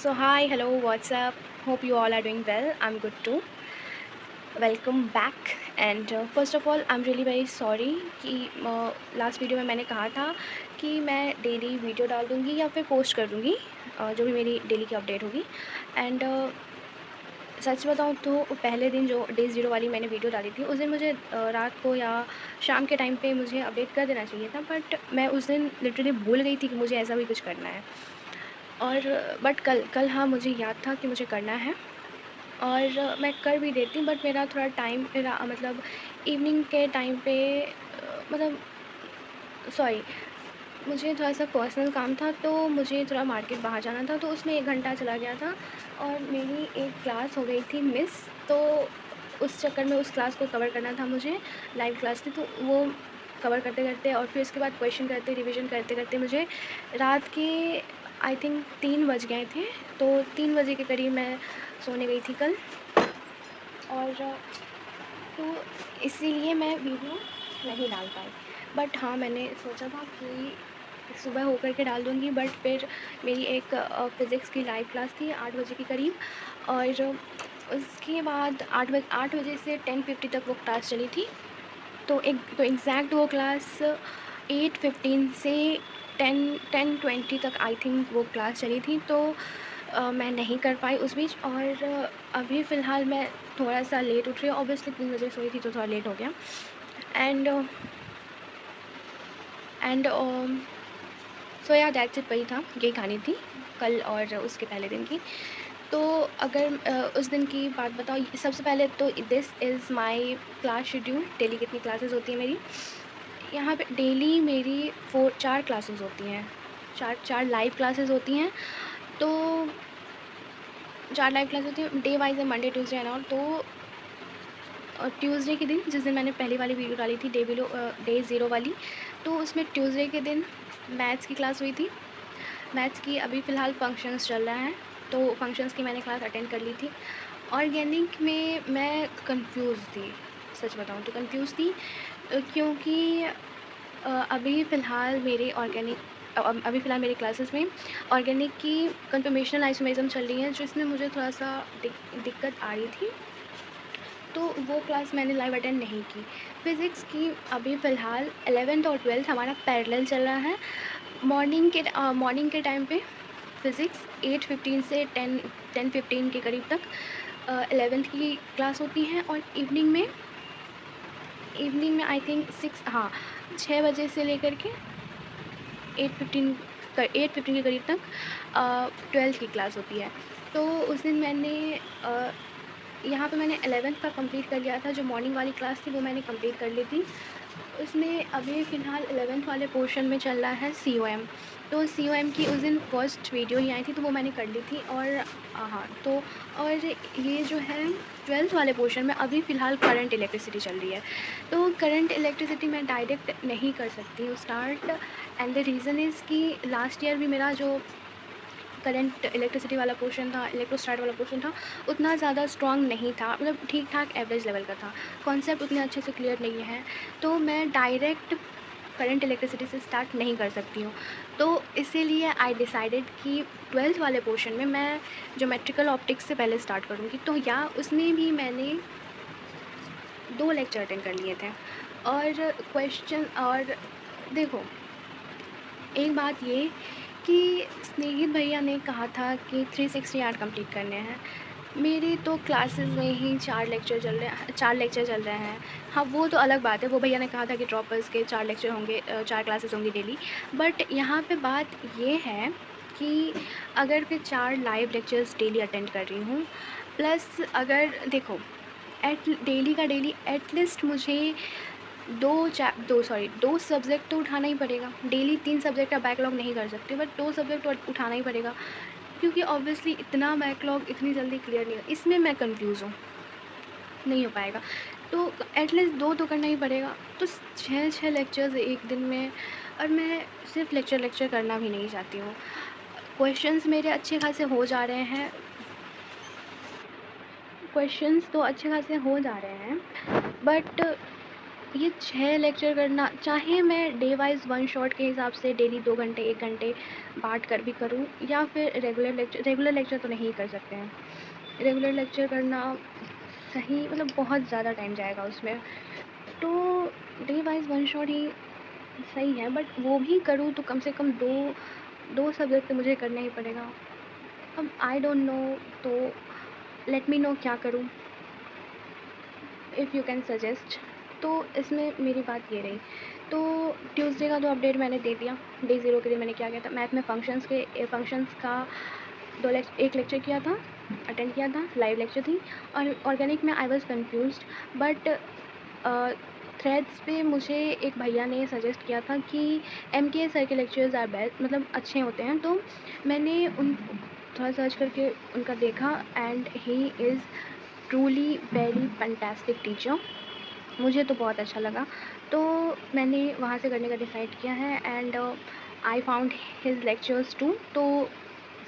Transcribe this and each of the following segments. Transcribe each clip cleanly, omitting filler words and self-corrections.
So hi, hello, what's up? Hope you all are doing well. I'm good too. Welcome back. And first of all, I'm really very sorry कि last video में मैंने कहा था कि मैं daily video डाल दूँगी या फिर पोस्ट कर दूँगी जो भी मेरी डेली की अपडेट होगी। एंड सच बताऊँ तो पहले दिन जो डे ज़ीरो वाली मैंने वीडियो डाली थी उस दिन मुझे रात को या शाम के टाइम पे मुझे अपडेट कर देना चाहिए था, बट मैं उस दिन लिटरली भूल गई थी कि मुझे ऐसा भी कुछ करना है। और बट कल कल हाँ, मुझे याद था कि मुझे करना है और मैं कर भी देती, बट मेरा थोड़ा टाइम मेरा मतलब इवनिंग के टाइम पे मतलब सॉरी, मुझे थोड़ा-सा पर्सनल काम था, तो मुझे थोड़ा मार्केट बाहर जाना था, तो उसमें 1 घंटा चला गया था और मेरी एक क्लास हो गई थी मिस। तो उस चक्कर में उस क्लास को कवर करना था मुझे, लाइव क्लास थी, तो वो कवर करते-करते और फिर उसके बाद क्वेश्चन करते, रिवीजन करते-करते मुझे रात के आई थिंक 3 बज गए थे। तो 3 बजे के करीब मैं सोने गई थी कल। और तो इसीलिए मैं वीडियो नहीं डाल पाई। बट हाँ, मैंने सोचा था कि सुबह होकर के डाल दूँगी, बट फिर मेरी एक फ़िज़िक्स की लाइव क्लास थी 8 बजे के करीब। और उसके बाद 8 बजे से 10:50 तक वो क्लास चली थी। तो एग्ज़ैक्ट वो क्लास 8:15 से 10:20 तक आई थिंक वो क्लास चली थी। तो मैं नहीं कर पाई उस बीच। और अभी फ़िलहाल मैं थोड़ा-सा लेट उठ रही हूँ, ऑब्वियसली 3 बजे सोई थी तो थोड़ा लेट हो गया। एंड एंड सो या दैट्स इट, वही था, यही कहानी थी कल और उसके पहले दिन की। तो अगर उस दिन की बात बताऊँ, सबसे पहले तो this is my class schedule, daily कितनी क्लासेस होती हैं मेरी। यहाँ पे डेली मेरी 4 क्लासेस होती हैं, 4 लाइव क्लासेस होती हैं। तो 4 लाइव क्लास होती हैं, डे वाइज़ है, मंडे, ट्यूसडे एंड ऑल। तो ट्यूसडे के दिन, जिस दिन मैंने पहली वाली वीडियो डाली थी डे ज़ीरो वाली, तो उसमें ट्यूसडे के दिन मैथ्स की क्लास हुई थी। मैथ्स की अभी फ़िलहाल फंक्शंस चल रहा है, तो फंक्शंस की मैंने क्लास अटेंड कर ली थी। ऑर्गेनिक में मैं कंफ्यूज़ थी, सच बताऊँ तो कंफ्यूज़ थी, क्योंकि अभी फ़िलहाल अभी फ़िलहाल मेरी क्लासेस में ऑर्गेनिक की कन्फर्मेशनल आइसोमेरिज़म चल रही है, जिसमें मुझे थोड़ा-सा दिक्कत आ रही थी। तो वो क्लास मैंने लाइव अटेंड नहीं की। फ़िज़िक्स की अभी फ़िलहाल 11th और 12th हमारा पैरेलल चल रहा है। मॉर्निंग के टाइम पे फ़िज़िक्स 8:15 से 10:15 के करीब तक 11th की क्लास होती है। और इवनिंग में आई थिंक 6 बजे से लेकर के 8:15 के करीब तक 12th की क्लास होती है। तो उस दिन यहाँ पे मैंने 11th का कंप्लीट कर लिया था, जो मॉर्निंग वाली क्लास थी वो मैंने कंप्लीट कर ली थी। उसमें अभी फ़िलहाल 11th वाले पोर्शन में चल रहा है सीओएम। तो सीओएम की उस दिन फर्स्ट वीडियो ही आई थी, तो वो मैंने कर ली थी। और हाँ, तो और ये जो है 12th वाले पोर्शन में अभी फ़िलहाल करंट इलेक्ट्रिसिटी चल रही है। तो करंट इलेक्ट्रिसिटी मैं डायरेक्ट नहीं कर सकती हूँ start. And the reason is कि लास्ट ईयर भी मेरा जो करंट इलेक्ट्रिसिटी वाला पोर्शन था, इलेक्ट्रोस्टैट वाला पोर्शन था, उतना ज़्यादा स्ट्रॉन्ग नहीं था, मतलब ठीक-ठाक एवरेज लेवल का था। कॉन्सेप्ट उतने अच्छे से क्लियर नहीं है, तो मैं डायरेक्ट करंट इलेक्ट्रिसिटी से स्टार्ट नहीं कर सकती हूँ। तो इसीलिए आई डिसाइडेड कि 12th वाले पोर्शन में मैं ज्योमेट्रिकल ऑप्टिक्स से पहले स्टार्ट करूँगी। तो या उसमें भी मैंने 2 लेक्चर अटेंड कर लिए थे। और क्वेश्चन और देखो, एक बात ये कि स्नेहित भैया ने कहा था कि 360 कंप्लीट करने हैं। मेरी तो क्लासेस में ही 4 लेक्चर चल रहे हैं। हाँ, वो तो अलग बात है, वो भैया ने कहा था कि ड्रॉपर्स के 4 लेक्चर होंगे, 4 क्लासेस होंगी डेली। बट यहाँ पे बात ये है कि अगर मैं 4 लाइव लेक्चर्स डेली अटेंड कर रही हूँ, प्लस अगर देखो एट डेली का डेली एटलीस्ट मुझे 2 सब्जेक्ट तो उठाना ही पड़ेगा। डेली 3 सब्जेक्ट का बैकलॉग नहीं कर सकते, बट 2 सब्जेक्ट उठाना ही पड़ेगा, क्योंकि ऑब्वियसली इतना बैकलॉग इतनी जल्दी क्लियर नहीं हो, इसमें मैं कन्फ्यूज़ हूँ, नहीं हो पाएगा। तो एटलीस्ट 2 तो करना ही पड़ेगा। तो 6-6 लेक्चर्स एक दिन में, और मैं सिर्फ़ लेक्चर करना भी नहीं चाहती हूँ। क्वेश्चंस मेरे अच्छे खासे हो जा रहे हैं, क्वेश्चंस तो अच्छे खासे हो जा रहे हैं, बट ये 6 लेक्चर करना, चाहे मैं डे वाइज़ वन शॉट के हिसाब से डेली 2 घंटे 1 घंटे बाँट कर भी करूँ, या फिर रेगुलर लेक्चर तो नहीं कर सकते हैं। रेगुलर लेक्चर करना सही मतलब बहुत ज़्यादा टाइम जाएगा उसमें, तो डे वाइज़ वन शॉट ही सही है, बट वो भी करूँ तो कम से कम 2 सब्जेक्ट तो मुझे करना ही पड़ेगा। अब आई डोंट नो, तो लेट मी नो क्या करूँ, इफ़ यू कैन सजेस्ट। तो इसमें मेरी बात ये रही। तो ट्यूसडे का तो अपडेट मैंने दे दिया, डे 0 के दिन मैंने क्या किया था। मैथ में फंक्शंस का एक लेक्चर किया था, अटेंड किया था, लाइव लेक्चर थी। और ऑर्गेनिक में I was confused, but threads पे मुझे एक भैया ने सजेस्ट किया था कि MK सर के लेक्चर्स आर बेस्ट, मतलब अच्छे होते हैं। तो मैंने उन थोड़ा सर्च करके उनका देखा, and he is truly very fantastic teacher. मुझे तो बहुत अच्छा लगा, तो मैंने वहाँ से करने का डिसाइड किया है, and I found his lectures too. तो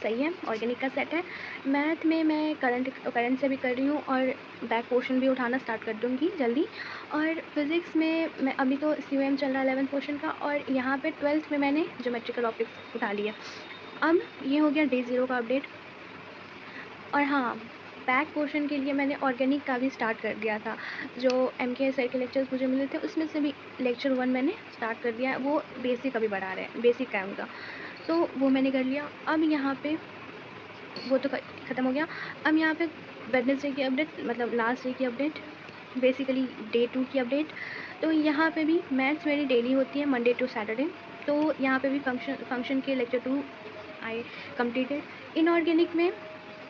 सही है, ऑर्गेनिक का सेट है। मैथ में मैं करंट से भी कर रही हूँ, और बैक पोर्शन भी उठाना स्टार्ट कर दूँगी जल्दी। और फिज़िक्स में मैं अभी तो COM चल रहा है 11th पोर्शन का, और यहाँ पे 12th में मैंने ज्योमेट्रिकल ऑप्टिक्स उठा लिया। अब ये हो गया डे 0 का अपडेट। और हाँ, बैक पोर्शन के लिए मैंने ऑर्गेनिक का भी स्टार्ट कर दिया था। जो MK सर के लेक्चर्स मुझे मिले थे, उसमें से भी लेक्चर 1 मैंने स्टार्ट कर दिया है। वो बेसिक अभी बढ़ा रहे हैं, बेसिक का है उनका, तो वो मैंने कर लिया। अब यहाँ पे वो तो ख़त्म हो गया। अब यहाँ पे वेडनेसडे की अपडेट, मतलब लास्ट डे की अपडेट, बेसिकली डे 2 की अपडेट। तो यहाँ पे भी मैथ्स मेरी डेली होती है, मंडे टू सैटरडे। तो यहाँ पे भी फंक्शन के लेक्चर 2 आई कंप्लीटेड। इनऑर्गेनिक में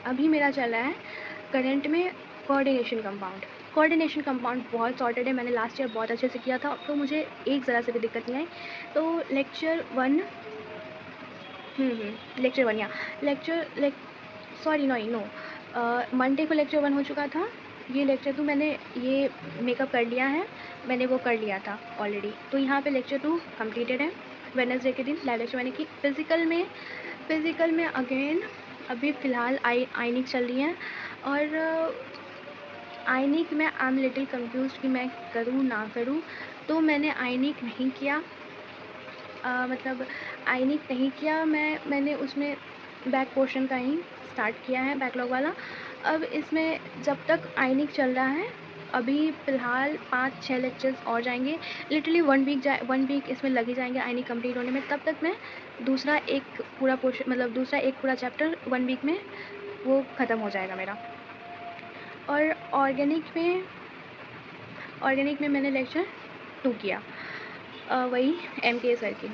अभी मेरा चल रहा है करंट में कोऑर्डिनेशन कंपाउंड बहुत सॉर्टेड है। मैंने लास्ट ईयर बहुत अच्छे से किया था, तो मुझे एक ज़रा से भी दिक्कत नहीं आई। तो लेक्चर 1 लेक्चर 1 या मंडे को लेक्चर 1 हो चुका था। ये लेक्चर 2 मैंने ये मेकअप कर लिया है, मैंने वो कर लिया था ऑलरेडी। तो यहाँ पे लेक्चर 2 कंप्लीटेड है। वेडनेसडे के दिन लाइव लेक्चर मैंने की। फिज़िकल में अगेन अभी फ़िलहाल आइनिक चल रही है, और आइनिक में आई एम लिटिल कंफ्यूज कि मैं करूँ ना करूँ। तो मैंने आइनिक नहीं किया, मतलब आइनिक नहीं किया मैंने उसमें बैक पोर्शन का ही स्टार्ट किया है, बैकलॉग वाला। अब इसमें जब तक आइनिक चल रहा है, अभी फ़िलहाल 5-6 लेक्चर्स और जाएंगे। लिटरली 1 वीक इसमें लग ही जाएंगे आइनिक कंप्लीट होने में। तब तक मैं दूसरा एक पूरा चैप्टर 1 वीक में वो ख़त्म हो जाएगा मेरा। और ऑर्गेनिक में मैंने लेक्चर 2 किया, वही MK सर की।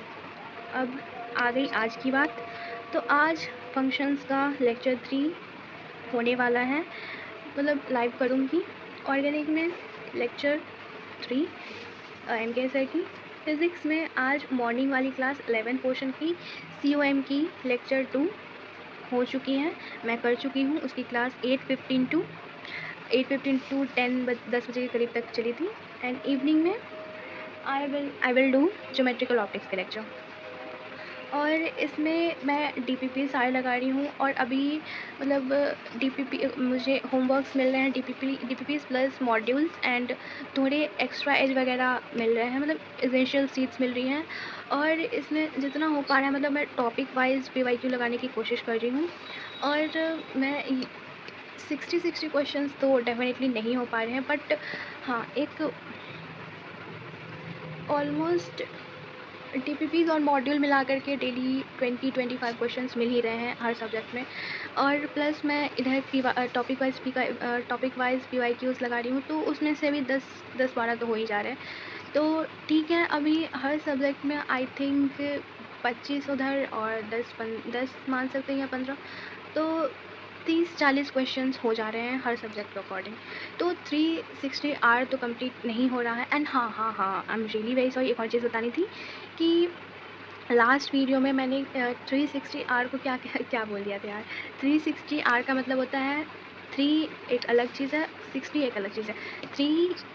अब आ गई आज की बात। तो आज फंक्शंस का लेक्चर 3 होने वाला है, मतलब लाइव करूँगी। ऑर्गेनिक में लेक्चर 3 MK सर की। फिज़िक्स में आज मॉर्निंग वाली क्लास 11 पोर्शन की COM की लेक्चर 2 हो चुकी है, मैं कर चुकी हूँ। उसकी क्लास 8:15 टू 10 बजे के करीब तक चली थी। एंड इवनिंग में I will do geometrical optics के लेक्चर। और इसमें मैं DPP सारे लगा रही हूँ, और अभी मतलब DPP मुझे होमवर्क्स मिल रहे हैं, DPPs प्लस मॉड्यूल्स, एंड थोड़े एक्स्ट्रा एज वगैरह मिल रहे हैं, मतलब एसेंशियल सीट्स मिल रही हैं। और इसमें जितना हो पा रहा है, मतलब मैं टॉपिक वाइज PYQ लगाने की कोशिश कर रही हूँ। और मैं 60 क्वेश्चंस तो डेफिनेटली नहीं हो पा रहे हैं, बट हाँ, एक ऑलमोस्ट DPPs और मॉड्यूल मिला करके डेली 20-25 क्वेश्चंस मिल ही रहे हैं हर सब्जेक्ट में। और प्लस मैं इधर टॉपिक वाइज PYQs लगा रही हूँ, तो उसमें से भी 10-12 तो हो ही जा रहे हैं। तो ठीक है, अभी हर सब्जेक्ट में आई थिंक 25 उधर और 10 मान सकते हैं, या 15, तो 30-40 क्वेश्चंस हो जा रहे हैं हर सब्जेक्ट के अकॉर्डिंग। तो 360 आवर तो कंप्लीट नहीं हो रहा है। एंड हाँ, I am really very sorry, एक और चीज़ बतानी थी कि लास्ट वीडियो में मैंने 360 आवर को क्या बोल दिया था यार। 360 आवर का मतलब होता है 3 एक अलग चीज़ है, 60 एक अलग चीज़ है।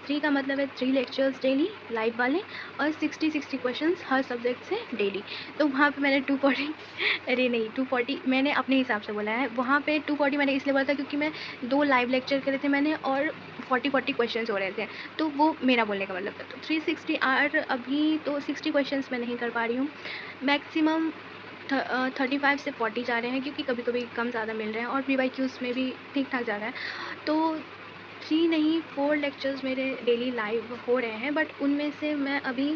3 का मतलब है 3 लेक्चर्स डेली लाइव वाले, और 60 क्वेश्चंस हर सब्जेक्ट से डेली। तो वहाँ पे मैंने 240 अरे नहीं 240 मैंने अपने हिसाब से बोला है। वहाँ पे 240 मैंने इसलिए बोला था क्योंकि मैं 2 लाइव लेक्चर करे थे मैंने, और 40 क्वेश्चंस हो रहे थे, तो वो मेरा बोलने का मतलब था। तो 360 आर अभी तो 60 क्वेश्चंस मैं नहीं कर पा रही हूँ, मैक्सिमम 35 से 40 जा रहे हैं, क्योंकि कभी कभी कम ज़्यादा मिल रहे हैं और PYQs में भी ठीक ठाक जा रहा है। तो 3 नहीं 4 लेक्चर्स मेरे डेली लाइव हो रहे हैं, बट उनमें से मैं अभी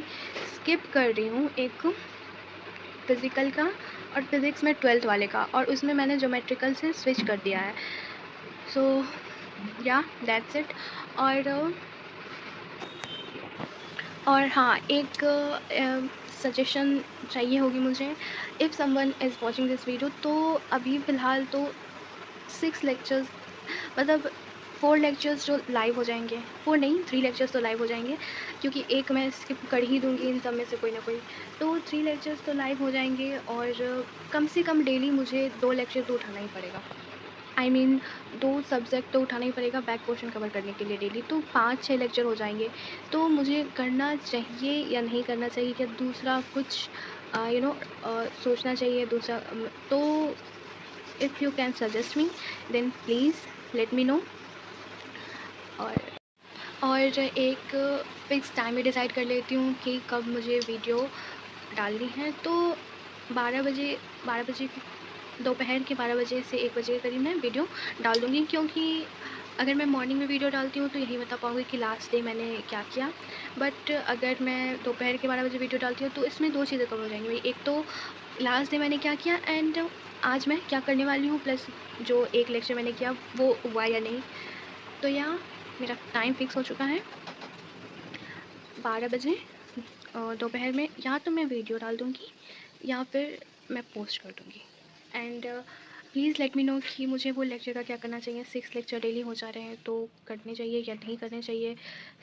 स्किप कर रही हूँ एक फ़िज़िकल का और फिज़िक्स में 12th वाले का, और उसमें मैंने ज्योमेट्रिकल से स्विच कर दिया है। सो या दैट्स इट। और हाँ, एक सजेशन चाहिए होगी मुझे, if someone is watching this video, तो अभी फ़िलहाल तो 6 लेक्चर्स, मतलब 4 लेक्चर्स जो लाइव हो जाएंगे, 4 नहीं 3 लेक्चर्स तो लाइव हो जाएंगे, क्योंकि एक मैं स्किप कर ही दूँगी इन सब में से कोई ना कोई। तो 3 लेक्चर्स तो लाइव हो जाएंगे, और कम से कम डेली मुझे 2 लेक्चर तो उठाना ही पड़ेगा। आई मीन 2 सब्जेक्ट तो उठाना ही पड़ेगा बैक पोर्शन कवर करने के लिए डेली, तो 5-6 लेक्चर हो जाएंगे। तो मुझे करना चाहिए या नहीं करना चाहिए, क्या दूसरा कुछ सोचना चाहिए दूसरा, तो if you can suggest me then please let me know. और एक फ़िक्स टाइम भी डिसाइड कर लेती हूँ कि कब मुझे वीडियो डालनी है। तो 12 बजे दोपहर के 12 बजे से 1 बजे के करीब मैं वीडियो डाल दूँगी, क्योंकि अगर मैं मॉर्निंग में वीडियो डालती हूँ तो यही बता पाऊँगी कि लास्ट डे मैंने क्या किया। बट अगर मैं दोपहर के 12 बजे वीडियो डालती हूँ तो इसमें 2 चीज़ें कवर हो जाएंगी मेरी, एक तो लास्ट डे मैंने क्या किया एंड आज मैं क्या करने वाली हूँ, प्लस जो एक लेक्चर मैंने किया वो हुआ या नहीं। तो यहाँ मेरा टाइम फिक्स हो चुका है 12 बजे दोपहर में, या तो मैं वीडियो डाल दूँगी या फिर मैं पोस्ट कर दूँगी। And please let me no कि मुझे वो लेक्चर का क्या करना चाहिए। 6 लेक्चर डेली हो जा रहे हैं, तो करने चाहिए या नहीं करने चाहिए,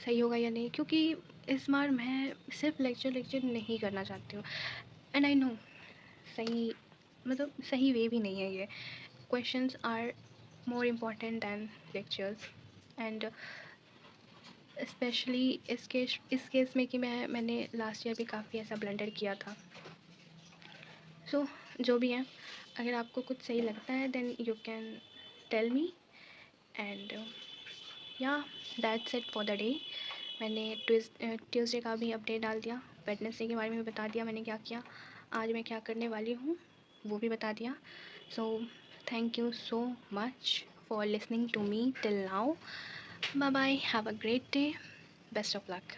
सही होगा या नहीं, क्योंकि इस बार मैं सिर्फ लेक्चर नहीं करना चाहती हूँ। एंड आई नो सही, मतलब सही वे भी नहीं है ये। Questions are more important than lectures. And specially इस केस में कि मैंने लास्ट ईयर भी काफ़ी ऐसा ब्लंडर किया था। सो जो भी है, अगर आपको कुछ सही लगता है then you can tell me. And yeah that's it for the day. मैंने ट्यूसडे का भी अपडेट डाल दिया, वेडनेसडे के बारे में भी बता दिया मैंने क्या किया, आज मैं क्या करने वाली हूँ वो भी बता दिया। So thank you so much for listening to me till now. Bye bye, have a great day, best of luck.